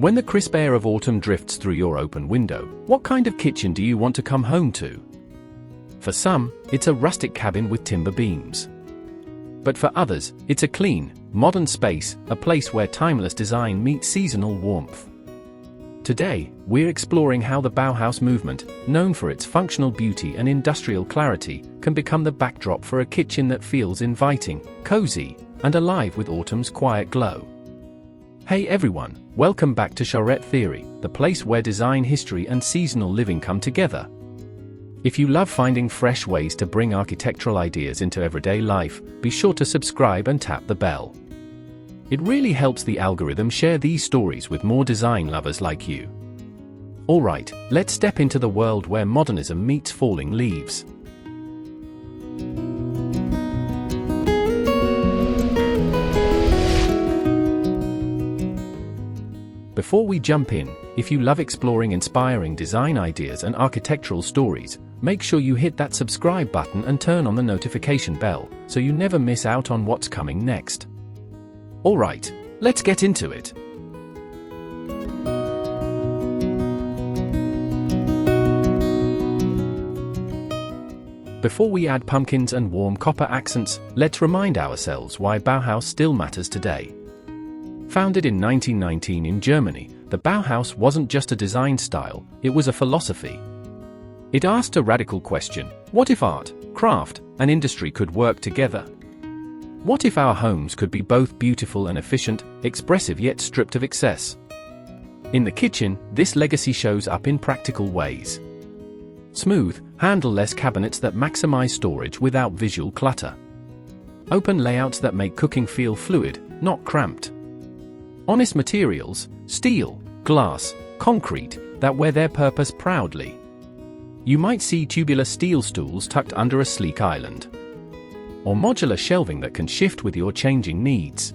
When the crisp air of autumn drifts through your open window, what kind of kitchen do you want to come home to? For some, it's a rustic cabin with timber beams. But for others, it's a clean, modern space, a place where timeless design meets seasonal warmth. Today, we're exploring how the Bauhaus movement, known for its functional beauty and industrial clarity, can become the backdrop for a kitchen that feels inviting, cozy, and alive with autumn's quiet glow. Hey everyone, welcome back to Charette Theory, the place where design history and seasonal living come together. If you love finding fresh ways to bring architectural ideas into everyday life, be sure to subscribe and tap the bell. It really helps the algorithm share these stories with more design lovers like you. Alright, let's step into the world where modernism meets falling leaves. Before we jump in, if you love exploring inspiring design ideas and architectural stories, make sure you hit that subscribe button and turn on the notification bell, so you never miss out on what's coming next. Alright, let's get into it. Before we add pumpkins and warm copper accents, let's remind ourselves why Bauhaus still matters today. Founded in 1919 in Germany, the Bauhaus wasn't just a design style, it was a philosophy. It asked a radical question: what if art, craft, and industry could work together? What if our homes could be both beautiful and efficient, expressive yet stripped of excess? In the kitchen, this legacy shows up in practical ways. Smooth, handle-less cabinets that maximize storage without visual clutter. Open layouts that make cooking feel fluid, not cramped. Honest materials, steel, glass, concrete, that wear their purpose proudly. You might see tubular steel stools tucked under a sleek island. Or modular shelving that can shift with your changing needs.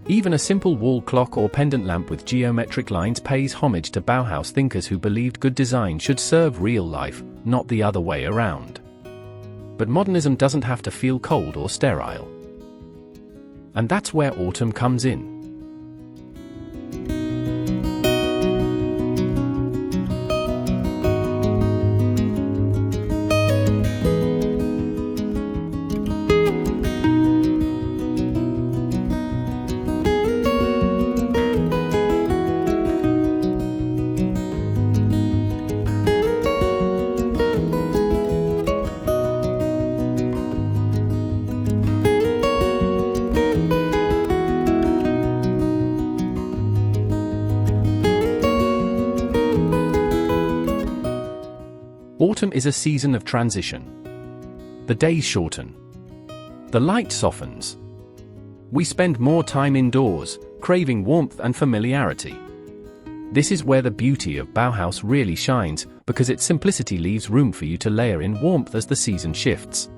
Even a simple wall clock or pendant lamp with geometric lines pays homage to Bauhaus thinkers who believed good design should serve real life, not the other way around. But modernism doesn't have to feel cold or sterile. And that's where autumn comes in. Autumn is a season of transition. The days shorten. The light softens. We spend more time indoors, craving warmth and familiarity. This is where the beauty of Bauhaus really shines, because its simplicity leaves room for you to layer in warmth as the season shifts.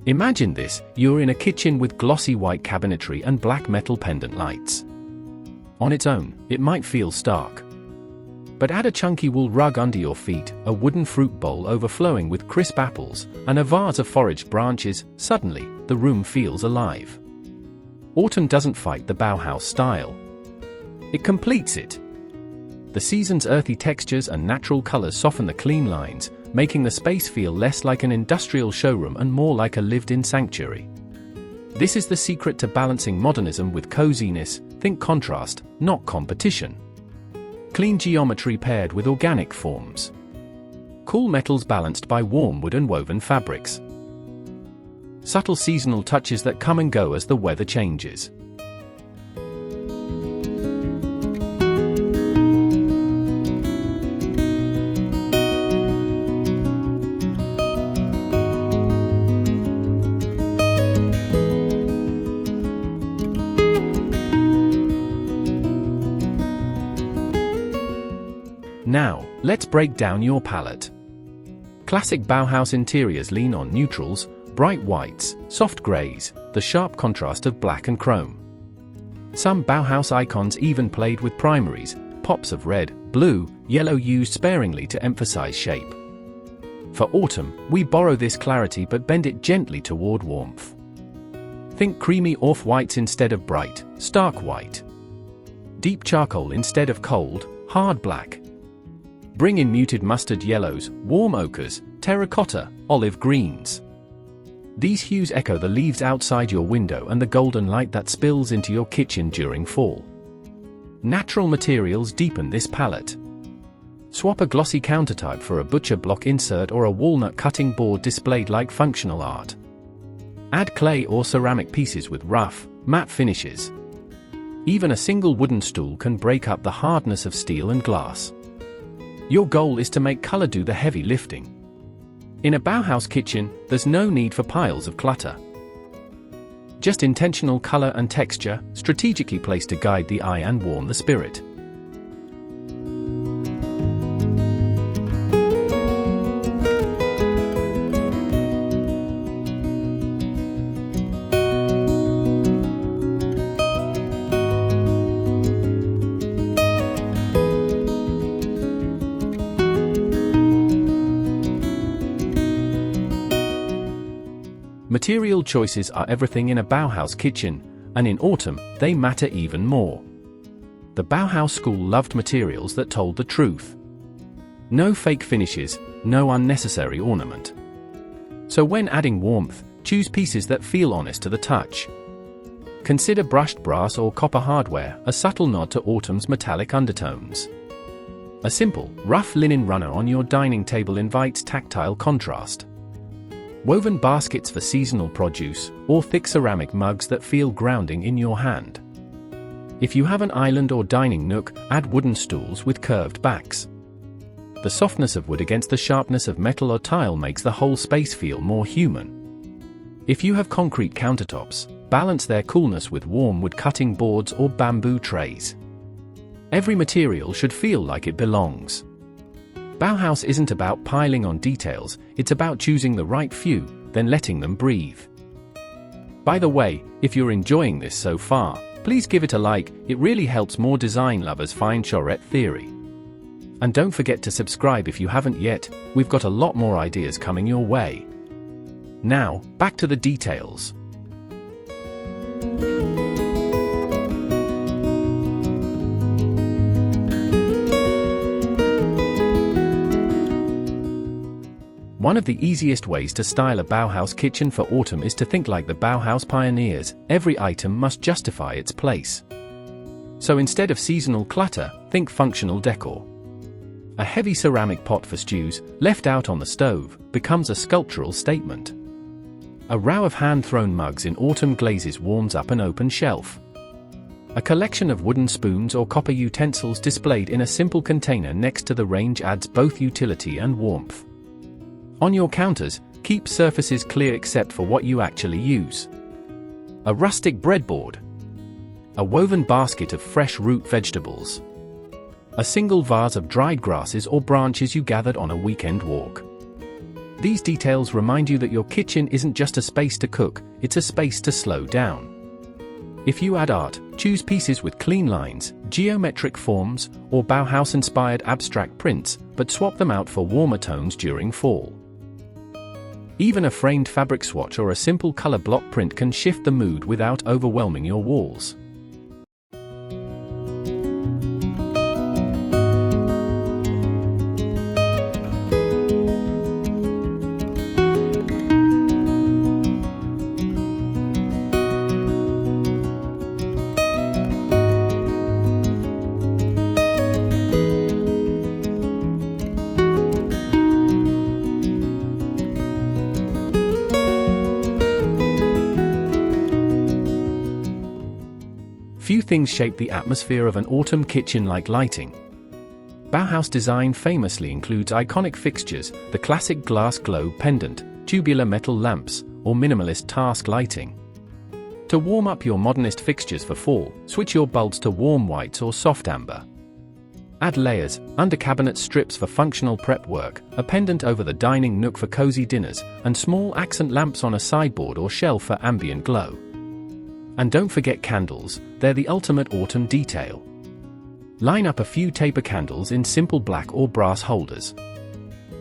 Imagine this: you're in a kitchen with glossy white cabinetry and black metal pendant lights. On its own, it might feel stark. But add a chunky wool rug under your feet, a wooden fruit bowl overflowing with crisp apples, and a vase of foraged branches. Suddenly, the room feels alive. Autumn doesn't fight the Bauhaus style. It completes it. The season's earthy textures and natural colors soften the clean lines, making the space feel less like an industrial showroom and more like a lived-in sanctuary. This is the secret to balancing modernism with coziness. Think contrast, not competition. Clean geometry paired with organic forms. Cool metals balanced by warm wood and woven fabrics. Subtle seasonal touches that come and go as the weather changes. Now, let's break down your palette. Classic Bauhaus interiors lean on neutrals, bright whites, soft grays, the sharp contrast of black and chrome. Some Bauhaus icons even played with primaries, pops of red, blue, yellow used sparingly to emphasize shape. For autumn, we borrow this clarity but bend it gently toward warmth. Think creamy off-whites instead of bright, stark white. Deep charcoal instead of cold, hard black. Bring in muted mustard yellows, warm ochres, terracotta, olive greens. These hues echo the leaves outside your window and the golden light that spills into your kitchen during fall. Natural materials deepen this palette. Swap a glossy countertop for a butcher block insert or a walnut cutting board displayed like functional art. Add clay or ceramic pieces with rough, matte finishes. Even a single wooden stool can break up the hardness of steel and glass. Your goal is to make color do the heavy lifting. In a Bauhaus kitchen, there's no need for piles of clutter. Just intentional color and texture, strategically placed to guide the eye and warm the spirit. Material choices are everything in a Bauhaus kitchen, and in autumn, they matter even more. The Bauhaus school loved materials that told the truth. No fake finishes, no unnecessary ornament. So when adding warmth, choose pieces that feel honest to the touch. Consider brushed brass or copper hardware, a subtle nod to autumn's metallic undertones. A simple, rough linen runner on your dining table invites tactile contrast. Woven baskets for seasonal produce, or thick ceramic mugs that feel grounding in your hand. If you have an island or dining nook, add wooden stools with curved backs. The softness of wood against the sharpness of metal or tile makes the whole space feel more human. If you have concrete countertops, balance their coolness with warm wood cutting boards or bamboo trays. Every material should feel like it belongs. Bauhaus isn't about piling on details, it's about choosing the right few, then letting them breathe. By the way, if you're enjoying this so far, please give it a like, it really helps more design lovers find Charette Theory. And don't forget to subscribe if you haven't yet, we've got a lot more ideas coming your way. Now, back to the details. One of the easiest ways to style a Bauhaus kitchen for autumn is to think like the Bauhaus pioneers, every item must justify its place. So instead of seasonal clutter, think functional decor. A heavy ceramic pot for stews, left out on the stove, becomes a sculptural statement. A row of hand-thrown mugs in autumn glazes warms up an open shelf. A collection of wooden spoons or copper utensils displayed in a simple container next to the range adds both utility and warmth. On your counters, keep surfaces clear except for what you actually use. A rustic breadboard. A woven basket of fresh root vegetables. A single vase of dried grasses or branches you gathered on a weekend walk. These details remind you that your kitchen isn't just a space to cook, it's a space to slow down. If you add art, choose pieces with clean lines, geometric forms, or Bauhaus-inspired abstract prints, but swap them out for warmer tones during fall. Even a framed fabric swatch or a simple color block print can shift the mood without overwhelming your walls. Few things shape the atmosphere of an autumn kitchen like lighting. Bauhaus design famously includes iconic fixtures, the classic glass globe pendant, tubular metal lamps, or minimalist task lighting. To warm up your modernist fixtures for fall, switch your bulbs to warm whites or soft amber. Add layers, under cabinet strips for functional prep work, a pendant over the dining nook for cozy dinners, and small accent lamps on a sideboard or shelf for ambient glow. And don't forget candles, they're the ultimate autumn detail. Line up a few taper candles in simple black or brass holders.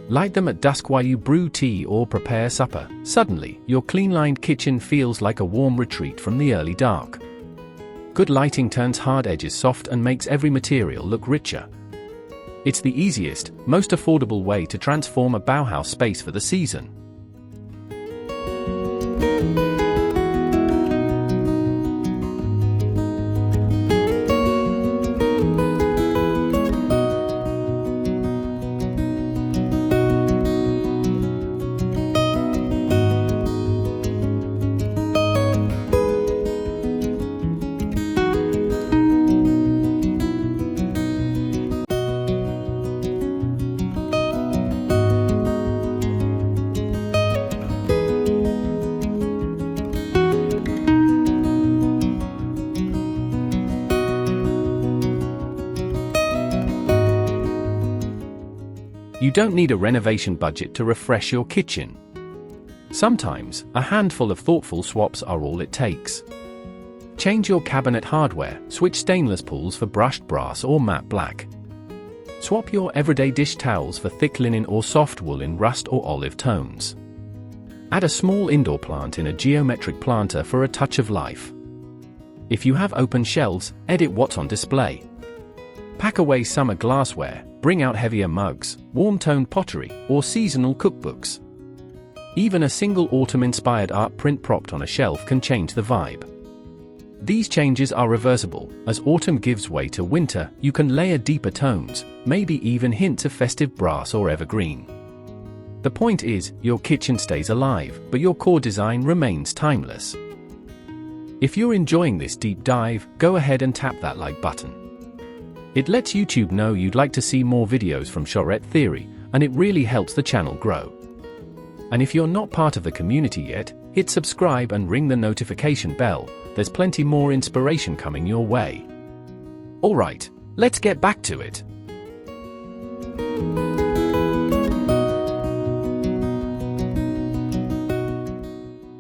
Light them at dusk while you brew tea or prepare supper. Suddenly, your clean-lined kitchen feels like a warm retreat from the early dark. Good lighting turns hard edges soft and makes every material look richer. It's the easiest, most affordable way to transform a Bauhaus space for the season. You don't need a renovation budget to refresh your kitchen. Sometimes, a handful of thoughtful swaps are all it takes. Change your cabinet hardware, switch stainless pools for brushed brass or matte black. Swap your everyday dish towels for thick linen or soft wool in rust or olive tones. Add a small indoor plant in a geometric planter for a touch of life. If you have open shelves, edit what's on display. Pack away summer glassware, bring out heavier mugs, warm-toned pottery, or seasonal cookbooks. Even a single autumn-inspired art print propped on a shelf can change the vibe. These changes are reversible. As autumn gives way to winter, you can layer deeper tones, maybe even hints of festive brass or evergreen. The point is, your kitchen stays alive, but your core design remains timeless. If you're enjoying this deep dive, go ahead and tap that like button. It lets YouTube know you'd like to see more videos from Charette Theory, and it really helps the channel grow. And if you're not part of the community yet, hit subscribe and ring the notification bell. There's plenty more inspiration coming your way. Alright, let's get back to it.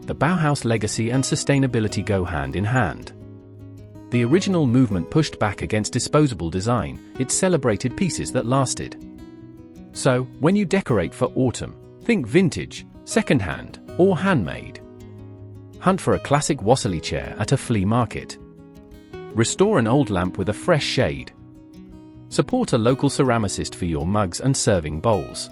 The Bauhaus legacy and sustainability go hand in hand. The original movement pushed back against disposable design. It celebrated pieces that lasted. So, when you decorate for autumn, think vintage, second-hand, or handmade. Hunt for a classic Wassily chair at a flea market. Restore an old lamp with a fresh shade. Support a local ceramicist for your mugs and serving bowls.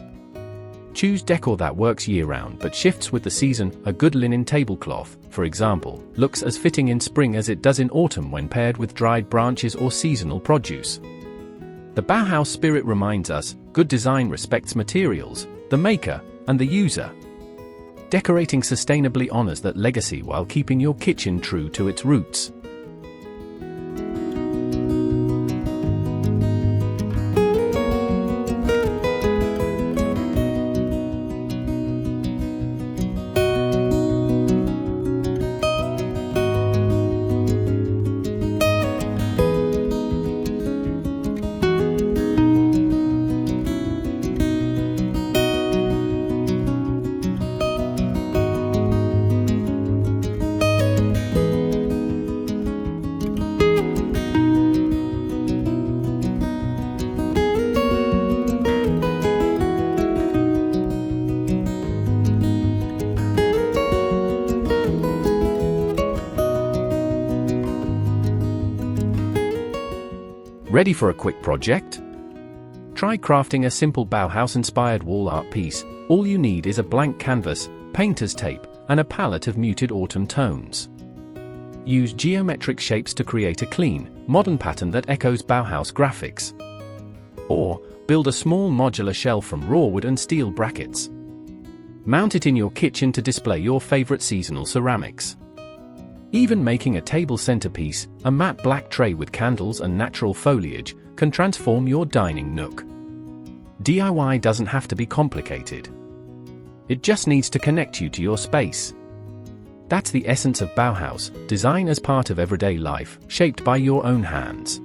Choose decor that works year-round but shifts with the season. A good linen tablecloth, for example, looks as fitting in spring as it does in autumn when paired with dried branches or seasonal produce. The Bauhaus spirit reminds us, good design respects materials, the maker, and the user. Decorating sustainably honors that legacy while keeping your kitchen true to its roots. Ready for a quick project? Try crafting a simple Bauhaus-inspired wall art piece. All you need is a blank canvas, painter's tape, and a palette of muted autumn tones. Use geometric shapes to create a clean, modern pattern that echoes Bauhaus graphics. Or, build a small modular shelf from raw wood and steel brackets. Mount it in your kitchen to display your favorite seasonal ceramics. Even making a table centerpiece, a matte black tray with candles and natural foliage, can transform your dining nook. DIY doesn't have to be complicated. It just needs to connect you to your space. That's the essence of Bauhaus, design as part of everyday life, shaped by your own hands.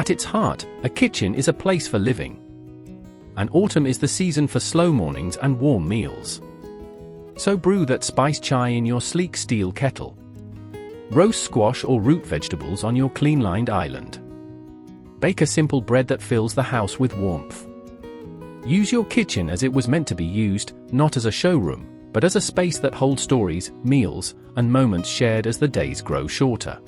At its heart, a kitchen is a place for living. And autumn is the season for slow mornings and warm meals. So brew that spice chai in your sleek steel kettle. Roast squash or root vegetables on your clean-lined island. Bake a simple bread that fills the house with warmth. Use your kitchen as it was meant to be used, not as a showroom, but as a space that holds stories, meals, and moments shared as the days grow shorter.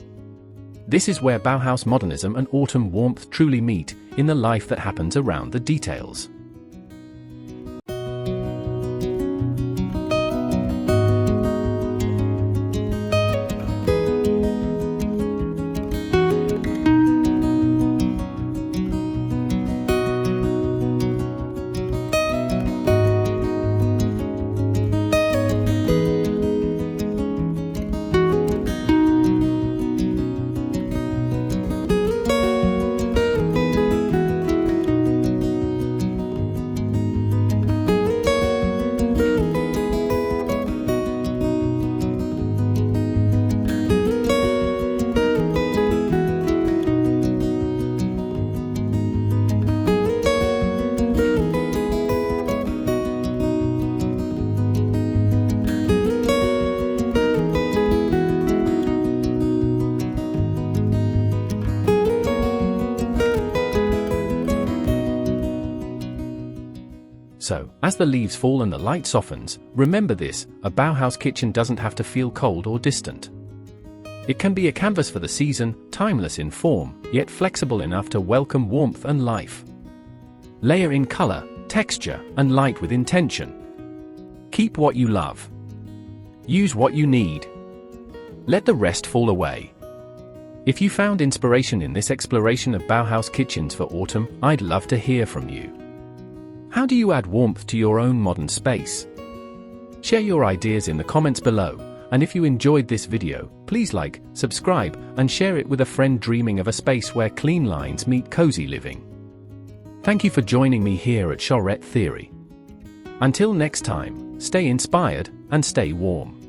This is where Bauhaus modernism and autumn warmth truly meet, in the life that happens around the details. So, as the leaves fall and the light softens, remember this: a Bauhaus kitchen doesn't have to feel cold or distant. It can be a canvas for the season, timeless in form, yet flexible enough to welcome warmth and life. Layer in color, texture, and light with intention. Keep what you love. Use what you need. Let the rest fall away. If you found inspiration in this exploration of Bauhaus kitchens for autumn, I'd love to hear from you. How do you add warmth to your own modern space? Share your ideas in the comments below, and if you enjoyed this video, please like, subscribe, and share it with a friend dreaming of a space where clean lines meet cozy living. Thank you for joining me here at Charette Theory. Until next time, stay inspired and stay warm.